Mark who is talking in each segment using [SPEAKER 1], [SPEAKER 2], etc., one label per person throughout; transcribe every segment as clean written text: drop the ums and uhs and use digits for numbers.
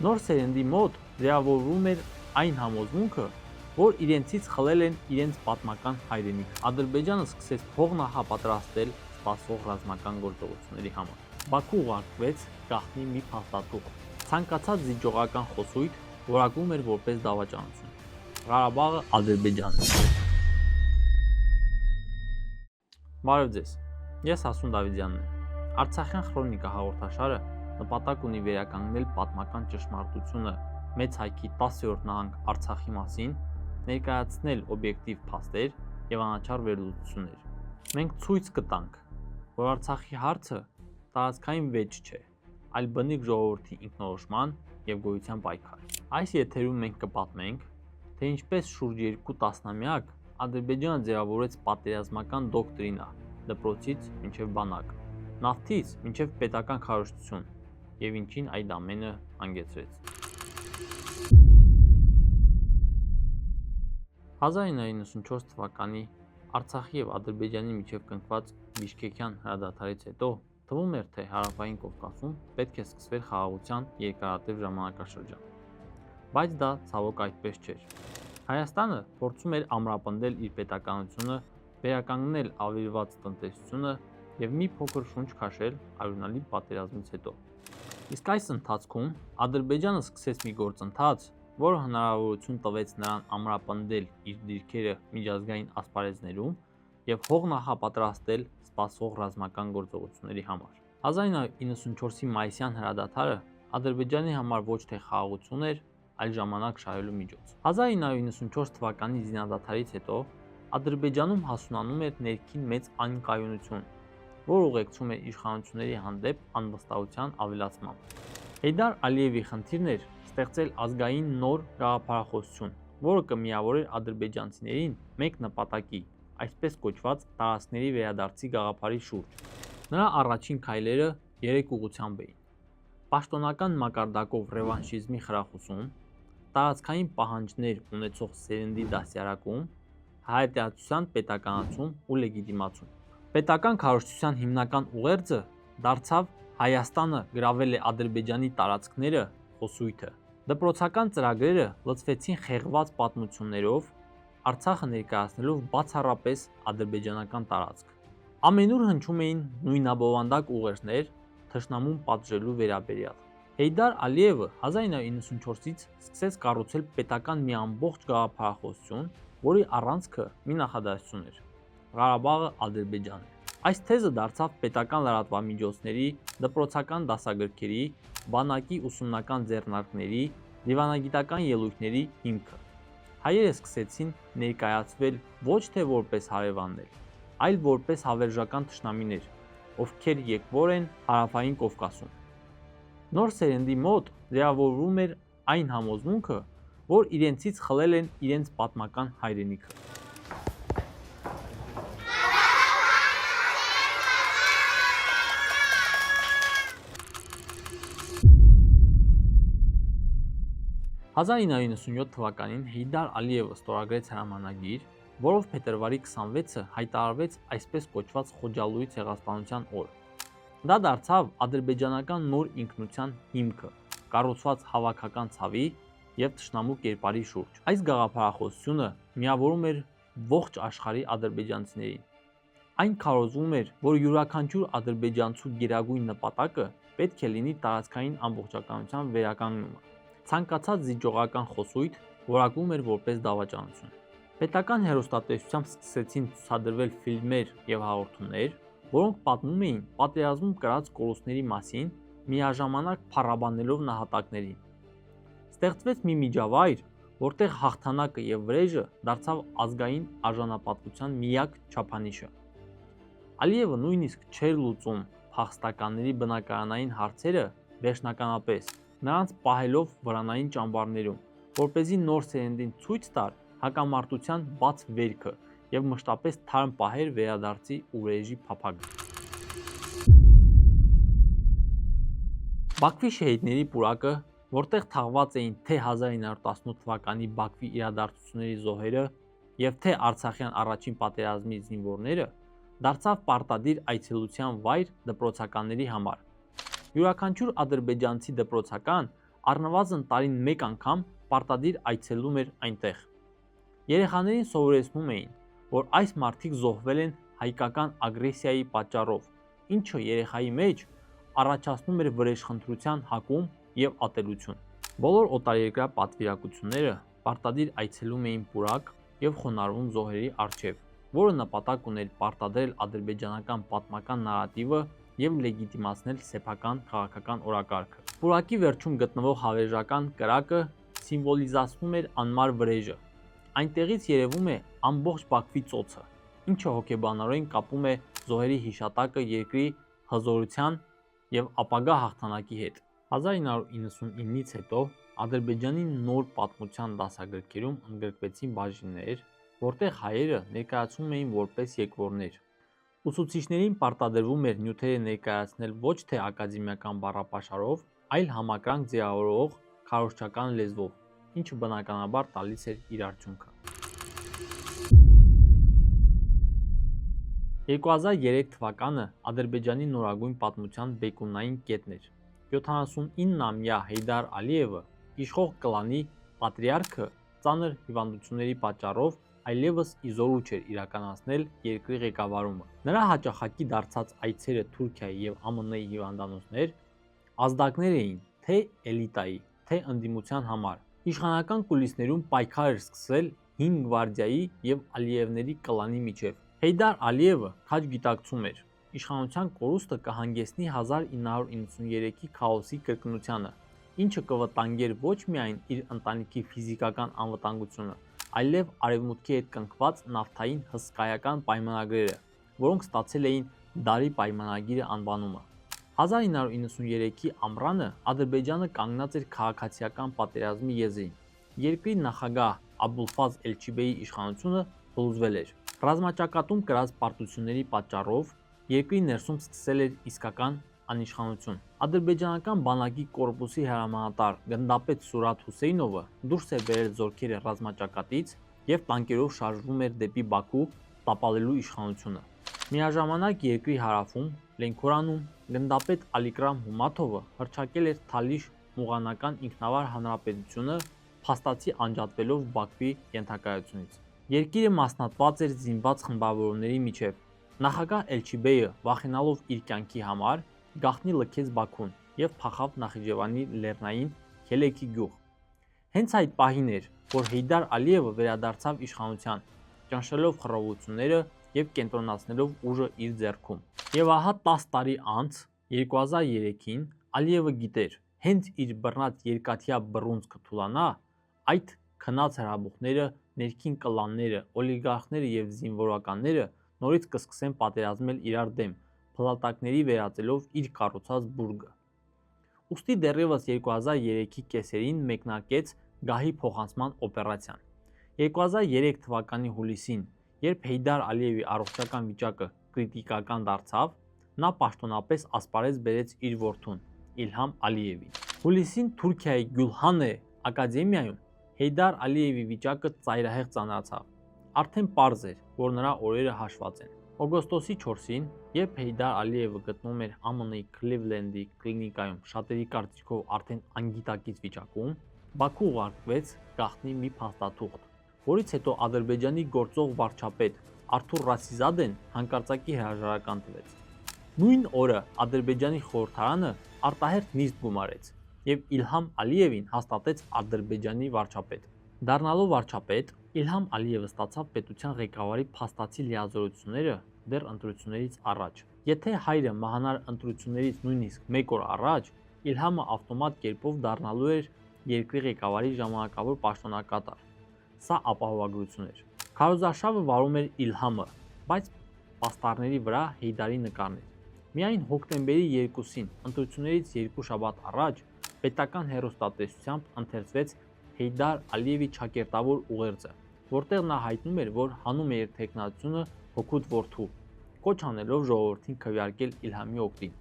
[SPEAKER 1] Նոր սերնդի մոտ ձևավորվում էր այն համոզմունքը, որ իրենցից խլել են իրենց պատմական հայրենիքը։ Ադրբեջանը սկսեց փող նախապատրաստել սպասվող ռազմական գործողությունների համար։ Բաքու ուղարկվեց գաղտնի մի փաստաթուղթ։ Ցանկացած զիջողական խոսույթ որակվում էր որպես դավաճանություն։ Ղարաբաղը Ադրբեջանը։ Բարև ձեզ։ Ես Հասուն Դավիթյանն եմ։ Արցախյան քրոնիկա հաղորդաշարը նպատակ ունի վերականգնել պատմական ճշմարտությունը մեծ հայքի 10-րդ նահանգ Արցախի մասին, ներկայացնել օբյեկտիվ փաստեր եւ անաչառ վերլուծություններ։ Մենք ցույց կտանք, որ Արցախի հարցը տարածքային վեճ չէ, այլ բնիկ ժողովրդի ինքնորոշման եւ գոյության պայքար։ Այս եթերում մենք կպատմենք, թե ինչպես շուրջ 2 տասնամյակ Ադրբեջանը ձևավորեց պատերազմական դոկտրինա դպրոցից մինչև բանակ, նավթից մինչև պետական քարոզչություն եւ ինչին այդ ամենը հանգեցրեց։ 1994 թվականի Արցախի եւ Ադրբեջանի միջև կնքված Բիշկեկյան հրադադարից հետո թվում էր, թե հարավային Կովկասում պետք է սկսվեր խաղաղության երկարատև ժամանակաշրջան, բայց դա ցավոք այդպես չէր։ Հայաստանը փորձում էր ամրապնդել իր պետականությունը, վերականգնել ավերված տնտեսությունը եւ մի փոքր շունչ քաշել արյունալի պատերազմից հետո։ Իսկ այս ընթացքում Ադրբեջանը սկսեց մի գործընթաց, որը հնարավորություն տվեց նրան ամրապնդել իր դիրքերը միջազգային ասպարեզներում եւ հող նախապատրաստել սպասվող ռազմական գործողությունների համար։ 1994-ի մայիսյան հրադադարը Ադրբեջանի համար ոչ թե խաղաղություն էր, այլ ժամանակ շահելու միջոց։ 1994 թվականի զինադադարից հետո Ադրբեջանում հասունանում էր ներքին մեծ անկայունություն, որ ուղեկցում էր իշխանությունների հանդեպ անվստահության ավելացմամբ։ Հեյդար Ալիևի խնդիրն էր ստեղծել ազգային նոր գաղափարախոսություն, որը կմիավորեր ադրբեջանցիներին մեկ նպատակի, այսպես կոչված տարածքների վերադարձի գաղափարի շուրջ։ Նրա առաջին քայլերը 3 ուղղությամբ էին. պաշտոնական մակարդակով ռևանշիզմի խրախուսում, տարածքային պահանջներ ունեցող սերնդի դաստիարակում, հայատյացության պետականացում ու լեգիտիմացում։ Պետական քարոզչության հիմնական ուղերձը դարձավ «Հայաստանը գրավել է Ադրբեջանի տարածքները» խոսույթը։ Դպրոցական ծրագրերը լցվեցին խեղված պատմություններով, Արցախը ներկայացնելով բացառապես ադրբեջանական տարածք։ Ամենուր հնչում էին նույնաբովանդակ ուղերձներ թշնամուն պատժելու վերաբերյալ։ Հեյդար Ալիևը 1994-ից սկսեց կառուցել պետական մի ամբողջ գաղափարախոսություն, որի առանցքը մի նախադասություն էր. Ղարաբաղը Ադրբեջան է։ Այս թեզը դարձավ պետական լրատվամիջոցների, դպրոցական դասագրքերի, բանակի ուսումնական ձեռնարկների, դիվանագիտական ելույթների հիմքը։ Հայերը սկսեցին ներկայացվել ոչ թե որպես հարևաններ, այլ որպես հավերժական թշնամիներ, ովքեր եկվոր են հարավային Կովկասում։ Նոր սերնդի մոտ ձևավորվում էր այն համոզմունքը, որ իրենցից խլել են իրենց պատմական հայրենիքը։ «1997 թվականին Հեյդար Ալիևը ստորագրեց հրամանագիր, որով փետրվարի 26-ը հայտարարվեց այսպես կոչված Խոջալույի ցեղասպանության օրը։ Դա դարձավ ադրբեջանական նոր ինքնության հիմքը, կառուցված հավաքական ցավի եւ թշնամու կերպարի շուրջ։ Այս գաղափարախոսությունը միավորում էր ողջ աշխարհի ադրբեջանցիներին։ Այն քարոզվում էր, որ յուրաքանչյուր ադրբեջանցու գերագույն նպատակը պետք է լինի տարածքային ամբողջականության վերականգնումը։ Ցանկացած զիջողական խոսույթ որակվում էր որպես դավաճանություն։ Պետական հեռուստատեսությամբ սկսեցին ցուցադրվել ֆիլմեր եւ հաղորդումներ, որոնք պատմում էին պատերազմում կրած կորուստների մասին, միաժամանակ փառաբանելով նահատակներին։ Ստեղծվեց մի միջավայր, որտեղ հաղթանակը եւ վրեժը դարձավ ազգային արժանապատվության միակ չափանիշը։ Ալիևը նույնիսկ չէր լուծում փախստականների բնակարանային հարցերը վերջնականապես, նրանց պահելով վրանային ճամբարներում, որպեսզի նոր սերնդին ցույց տար հակամարտության բաց վերքը եւ մշտապես թարմ պահեր վերադարձի ու վրեժի փափագը։ Բաքվի շեհիդների պուրակը, որտեղ թաղված էին թե 1918 թվականի Բաքվի իրադարձությունների զոհերը եւ թե Արցախյան առաջին պատերազմի զինվորները, դարձավ պարտադիր այցելության վայր դպրոցականների համար։ Յուրաքանչյուր ադրբեջանցի դպրոցական առնվազն տարին մեկ անգամ պարտադիր այցելում էր այնտեղ։ Երեխաներին սովորեցնում էին, որ այս մարդիկ զոհվել են հայկական ագրեսիայի պատճառով, ինչը երեխայի մեջ առաջացնում էր վրեժխնդրության հակում և ատելություն։ Բոլոր օտարերկրյա պատվիրակությունները պարտադիր այցելում էին պուրակ և խոնարհվում զոհերի առջև, որը նպատակ ուներ պարտադրել ադրբեջանական պատմական նարատիվը և լեգիտիմացնել սեփական քաղաքական օրակարգը։ Պուրակի վերջում գտնվող հավերժական կրակը սիմվոլիզացնում էր անմար վրեժը։ Այնտեղից երևում է ամբողջ Բաքվի ծոցը, ինչը հոգեբանորեն կապում է զոհերի հիշատակը երկրի հզորության և ապագա հաղթանակի հետ։ 1999-ից հետո Ադրբեջանի նոր պատմության դասագրքերում ընդգրկվեցին բաժիններ, որտեղ հայերը ներկայացվում էին որպես եկվորներ։ Ուսուցիչներին պարտադրվում էր նյութերը ներկայացնել ոչ թե ակադեմիական բառապաշարով, այլ համակրանք ձևավորող քարոզչական լեզվով, ինչը բնականաբար տալիս էր իր արդյունքը։ 2003 թվականը Ադրբեջանի նորագույն պատմության բեկումնային կետն էր։ 79-ամյա Հեյդար Ալիևը, իշխող կլանի պատրիարքը, ծանր հիվանդությունների պատճառով այլևս իզորու չէր իրականացնել երկրի ղեկավարումը։ Նրա հաճախակի դարձած այցերը Թուրքիայի և ԱՄՆ-ի հիվանդանոցներ ազդակներ էին թե էլիտայի, թե ընդդիմության համար։ Իշխանական կուլիսներում պայքար էր սկսվել Հին գվարդիայի և Ալիևների կլանի միջև։ Հեյդար Ալիևը քաջ գիտակցում էր. իշխանության կորուստը կհանգեցնի 1993-ի քաոսի կրկնությանը, ինչը կվտանգեր ոչ միայն իր ընտանիքի ֆիզիկական անվտանգությունը, այլև Արևմուտքի հետ կնքված նավթային հսկայական պայմանագրերը, որոնք ստացել էին «Դարի պայմանագիրը» անվանումը։ 1993-ի ամռանը Ադրբեջանը կանգնած էր քաղաքացիական պատերազմի եզրին։ Երկրի նախագահ Աբուլֆազլ Էլչիբեյի իշխանությունը փլուզվել էր։ Ռազմաճակատում կրած պարտությունների պատճառով երկրի ներսում սկսել էր իսկական անիշխանություն։ Ադրբեջանական բանակի կորպուսի հրամանատար գնդապետ Սուրաթ Հուսեյնովը դուրս էր բերել զորքերը ռազմաճակատից և տանկերով շարժվում էր դեպի Բաքու՝ տապալելու իշխանությունը։ Միաժամանակ երկրի հարավում՝ Լենքորանում, գնդապետ Ալիկրամ Հումաթովը հռչակել էր Թալիշ մուղանական ինքնավար հանրապետությունը՝ փաստացի անջատվելով Բաքվի ենթակայությունից։ Երկիրը մասնատված էր զինված խմբավորումների միջև։ Նախագահ Էլչիբեյը, վախենալով իր կյանքի համար, գաղտնի լքեց Բաքուն և փախավ Նախիջևանի լեռնային Քելեքի գյուղ։ Հենց այդ պահին էր, որ Հեյդար Ալիևը վերադարձավ իշխանության, ճնշելով խռովությունները և կենտրոնացնելով ուժը իր ձեռքում։ Եվ ահա 10 տարի անց, 2003-ին, Ալիևը գիտեր, հենց իր բռնած երկաթյա բռունցքը թուլանա, այդ քնած հրաբուխները, ներքին կլանները, օլիգարխները և զինվորականները նորից կսկսեն պատերազմել իրար դեմ, փլատակների վերածելով իր կառուցած բուրգը։ Ուստի դեռևս 2003-ի կեսերին մեկնարկեց գահի փոխանցման օպերացիան։ 2003 թվականի հուլիսին, երբ Հեյդար Ալիևի առողջական վիճակը կրիտիկական դարձավ, նա պաշտոնապես ասպարեզ բերեց իր որդուն՝ Իլհամ Ալիևին։ Հուլիսին Թուրքիայի Գյուլհանե ակադեմիայում Հեյդար Ալիևի վիճակը ծայրահեղ ծանրացավ։ Արդեն պարզ էր, որ նրա օրերը հաշված են։ Օգոստոսի 4-ին, երբ Հեյդար Ալիևը գտնվում էր ԱՄՆ-ի Քլիվլենդի կլինիկայում շատերի կարծիքով արդեն անգիտակից վիճակում, Բաքու ուղարկվեց գաղտնի մի փաստաթուղթ, որից հետո Ադրբեջանի գործող վարչապետ Արթուր Ռասիզադեն հանկարծակի հրաժարական տվեց։ Նույն օրը Ադրբեջանի խորհրդարանը արտահերթ նիստ գումարեց և Իլհամ Ալիևին հաստատեց Ադրբեջանի վարչապետ։ Դառնալով վարչապետ, Իլհամ Ալիևը ստացավ պետության ղեկավարի փաստացի լիազորությունները դեռ ընտրություններից առաջ։ Եթե հայրը մահանար ընտրություններից նույնիսկ մեկ օր առաջ, Իլհամը ավտոմատ կերպով դառնալու էր երկրի ղեկավարի ժամանակավոր պաշտոնակատար։ Սա ապահովագրություն էր։ Քարոզարշավը վարում էր Իլհամը, բայց պաստառների վրա Հեյդարի նկարն էր։ Միայն հոկտեմբերի 2-ին, ընտրություններից 2 շաբաթ առաջ, պետական հեռուստատեսությամբ ընթերցվեց Հեյդար Ալիևի ճակերտավոր ուղերձը, որտեղ նա հայտնում էր, որ հանում է իր թեկնածությունը հօգուտ որդու, կոչ անելով ժողովրդին քվեարկել Իլհամի օգտին։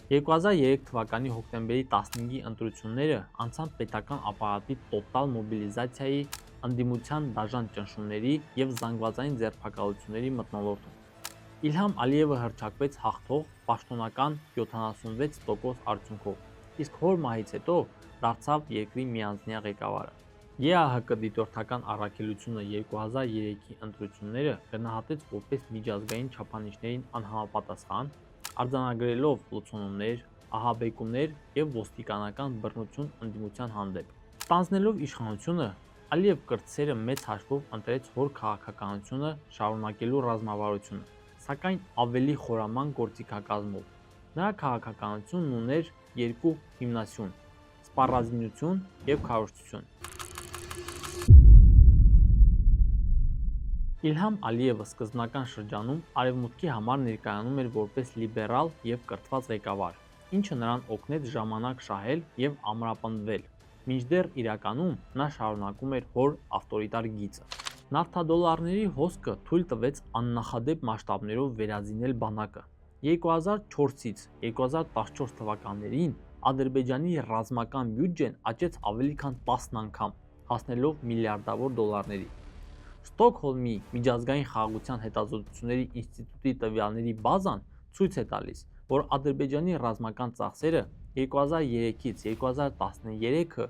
[SPEAKER 1] 2003 թվականի հոկտեմբերի 15-ի ընտրությունները անցան պետական ապարատի տոտալ մոբիլիզացիայի, ընդդիմության դաժան ճնշումների և զանգվածային ձերբակալությունների մթնոլորտում։ Իլհամ Ալիևը հռչակվեց հաղթող պաշտոնական 76% արդյունքով, իսկ հոր մահից հետո դարձավ երկրի միանձնյա ղեկավարը։ ԵԱՀԿ դիտորդական առաքելությունը 2003-ի ընտրությունները գնահատեց որպես միջազգային չափանիշներին անհամապատասխան, արձանագրելով լուծումներ, ահաբեկումներ և ոստիկանական բռնություն ընդդիմության հանդեպ։ Ստանձնելով իշխանությունը, Ալիև կրտսերը մեծ հաշվով ընտրեց հոր քաղաքականությունը շարունակելու ռազմավարությունը, սակայն ավելի խորաման գործիքակազմով։ Նրա քաղաքականությունն ուներ երկու հիմնասյուն՝ սպառազինություն և քարոզչություն։ Իլհամ Ալիևը սկզբնական շրջանում Արևմուտքի համար ներկայանում էր որպես լիբերալ և կրթված ղեկավար, ինչը նրան օգնեց ժամանակ շահել և ամրապնդվել, մինչդեռ իրականում նա շարունակում էր հոր ավտորիտար գիծը։ Նավթադոլարների հոսքը թույլ տվեց աննախադեպ մասշտաբներով վերազինել բանակը։ 2004-ից 2014 թվականներին Ադրբեջանի ռազմական բյուջեն աճեց ավելի քան 10 անգամ, հասնելով միլիարդավոր դոլարների։ Ստոկհոլմի միջազգային խաղաղության հետազոտությունների ինստիտուտի տվյալների բազան ցույց է տալիս, որ Ադրբեջանի ռազմական ծախսերը 2003-ից 2013-ը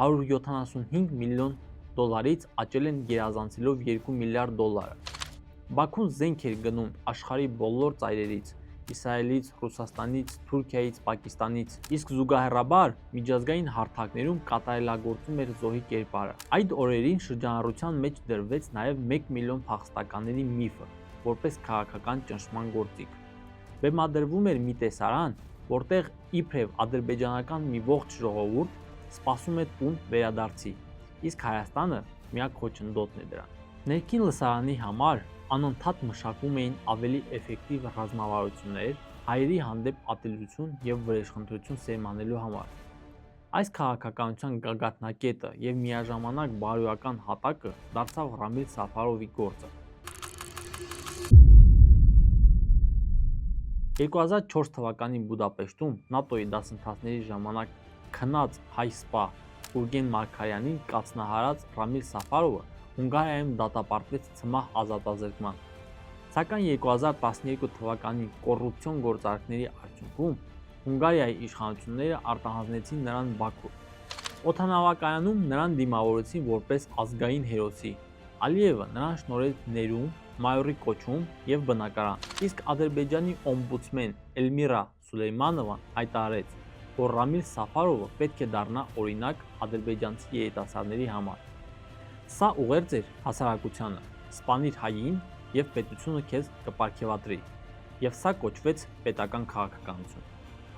[SPEAKER 1] 175 միլիոն դոլարից աճել են գերազանցելով 2 միլիարդ դոլարը։ Բաքուն զենք էր գնում աշխարհի բոլոր ծայրերից՝ Իսրայելից, Ռուսաստանից, Թուրքիայից, Պակիստանից, իսկ զուգահեռաբար միջազգային հարթակներում կատարելագործում էր զոհի կերպարը։ Այդ օրերին շրջանառության մեջ դրվեց նաև 1 միլիոն փախստականների միֆը, որպես քաղաքական ճնշման գործիք։ Բեմադրվում էր մի տեսարան, որտեղ իբրև ադրբեջանական մի ողջ ժողովուրդ սպասում է տուն վերադարձի, իսկ Հայաստանը միակ խոչընդոտն է դրան։ Ներքին լսարանի համար անընդհատ մշակվում էին ավելի էֆեկտիվ ռազմավարություններ, հայերի հանդեպ ատելություն և վրեժխնդրություն սերմանելու համար։ Այս քաղաքականության գագաթնակետը և միաժամանակ բարոյական հատակը դարձավ Ռամիլ Սաֆարովի գործը։ 2004 թվականի Բուդապեշտում ՆԱՏՕ-ի դասընթացների ժամանակ քնած հայ սպա Ուրգեն Մարգարյանին կաթնահարած Ռամիլ Սաֆարովը Հունգարիայում դատապարտվեց ցմահ ազատազրկման։ Սակայն 2012 թվականի կոռուպցիոն գործարքների արդյունքում Հունգարիայի իշխանությունները արտահանձնեցին նրան Բաքու։ Օդանավակայանում նրան դիմավորեցին որպես ազգային հերոսի։ Ալիևը նրան շնորհեց ներում, մայորի կոչում և բնակարան, իսկ Ադրբեջանի օմբուդսմեն Էլմիրա Սուլեյմանովան հայտարարեց, որ Ռամիլ Սաֆարովը պետք է դառնա օրինակ ադրբեջանցի երիտասարդների համար։ Սա ուղերձ էր հասարակությանը՝ սպանիր հային և պետությունը քեզ կպարգևատրի, և սա կոչվեց պետական քաղաքականություն։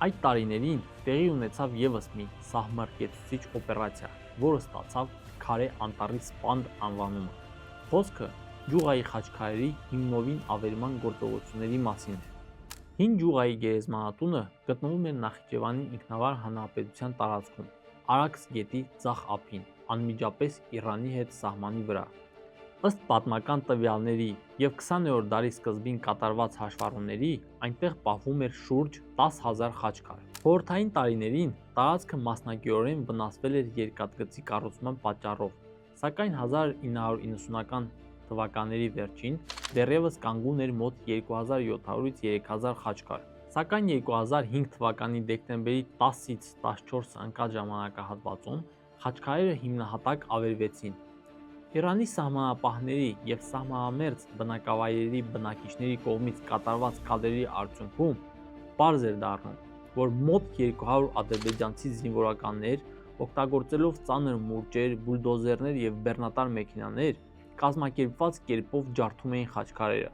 [SPEAKER 1] Այդ տարիներին տեղի ունեցավ ևս մի սահմռկեցուցիչ օպերացիա, որը ստացավ Քարե անտառի սպանդ անվանումը։ Խոսքը Ջուղայի խաչքարերի հիմնովին ավերման գործողությունների մասին է։ Հին Ջուղայի գերեզմանատունը գտնվում էր Նախիջևանի ինքնավար հանրապետության տարածքում, Արաքս գետի ձախ ափին, անմիջապես Իրանի հետ սահմանի վրա։ Ըստ պատմական տվյալների և 20-րդ դարի սկզբին կատարված հաշվառումների, այնտեղ պահվում էր շուրջ 10,000 խաչքար։ Խորհրդային տարիներին տարածքը մասնակիորեն վնասվել էր երկաթգծի կառուցման պատճառով, սակայն 1990-ական թվականների վերջին դեռևս կանգուն էր մոտ 2700-ից 3000 խաչքար։ Սակայն 2005 թվականի դեկտեմբերի 10-ից 14 ընկած ժամանակահատվածում խաչքարերը հիմնահատակ ավերվեցին։ Իրանի սահմանապահների և սահմանամերձ բնակավայրերի բնակիչների կողմից կատարված քադրերի արդյունքում պարզ էր դառնում, որ մոտ 200 ադրբեջանցի զինվորականներ, օգտագործելով ծանր մուրճեր, բուլդոզերներ և բեռնատար մեքենաներ, կազմակերպված կերպով ջարդում էին խաչքարերը։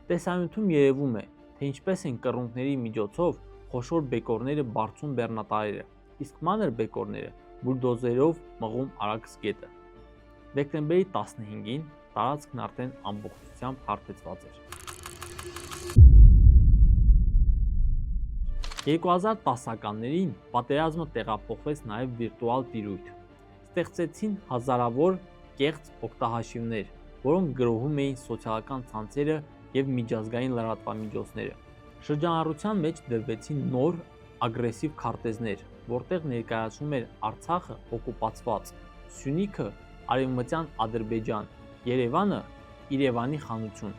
[SPEAKER 1] Տեսանյութում երևում է, թե ինչպես են կռունկների միջոցով խոշոր բեկորները բարձում բեռնատարերը, իսկ մանր բեկորները բուլդոզերով մղում Արաքս գետը։ Դեկտեմբերի 15-ին տարածքն արդեն ամբողջությամբ հարթեցված էր։ 2010-ականներին պատերազմը տեղափոխվեց նաև վիրտուալ տիրույթ։ Ստեղծվեցին հազարավոր կեղծ օգտահաշիվներ, որոնք գրոհում էին սոցիալական ցանցերը և միջազգային լրատվամիջոցները։ Շրջանառության մեջ դրվեցին նոր, ագրեսիվ քարտեզներ, որտեղ ներկայացվում էր Արցախը օկուպացված, Սյունիքը արևմտյան Ադրբեջան, Երևանը Իրևանի խանություն։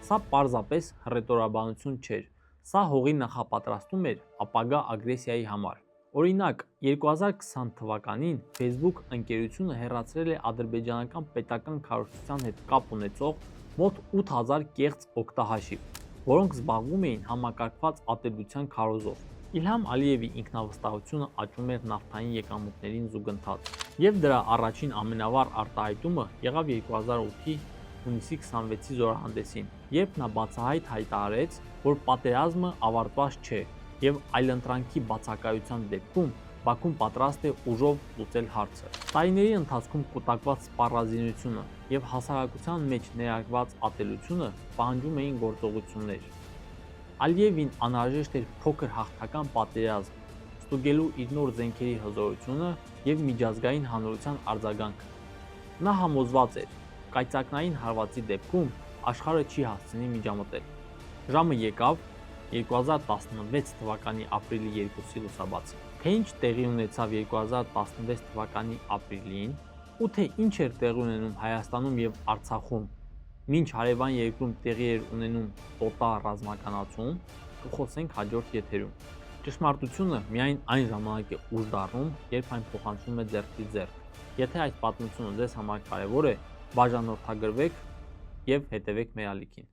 [SPEAKER 1] Սա պարզապես հռետորաբանություն չէր, սա հողի նախապատրաստում էր ապագա ագրեսիայի համար։ Օրինակ, 2020 թվականին Facebook ընկերությունը հեռացրել է ադրբեջանական պետական քարոզչության հետ կապ ունեցող մոտ 8000 կեղծ օգտահաշիվ, որոնք զբաղվում էին համակարգված ատելության քարոզով։ Իլհամ Ալիևի ինքնավստահությունը աճում էր նավթային եկամուտներին զուգընթաց, եւ դրա առաջին ամենավառ արտահայտումը եղավ 2008-ի հունիսի 26-ի զորահանդեսին, երբ նա բացահայտ հայտարարեց, որ պատերազմը ավարտված չէ եւ այլընտրանքի բացակայության դեպքում Բաքուն պատրաստ է ուժով լուծել հարցը։ Տարիների ընթացքում կուտակված սպառազինությունը եւ հասարակության մեջ ներարկված ատելությունը պահանջում էին գործողություններ։ Ալիևին անհրաժեշտ էր փոքր հաղթական պատերազմ, ստուգելու իր նոր զենքերի հզորությունը եւ միջազգային հանրության արձագանքը։ Նա համոզված էր, կայծակնային հարվածի դեպքում աշխարհը չի հասցնի միջամտել։ Ժամը եկավ 2016 թվականի ապրիլի 2-ի լուսաբացին։ Թե ինչ տեղի ունեցավ 2016 թվականի ապրիլին, ու թե ինչ էր տեղի ունենում Հայաստանում եւ Արցախում, մինչ հարևան երկրում տեղի էր ունենում տոտա ռազմականացում, կխոսենք հաջորդ եթերում։ Ճշմարտությունը միայն այն ժամանակ է ուժ դառնում, երբ այն փոխանցվում է ձեռքից ձեռք։ Եթե այս պատմությունը ձեզ համար կարևոր է, բաժանորդագրվեք եւ հետևեք մեր ալիքին։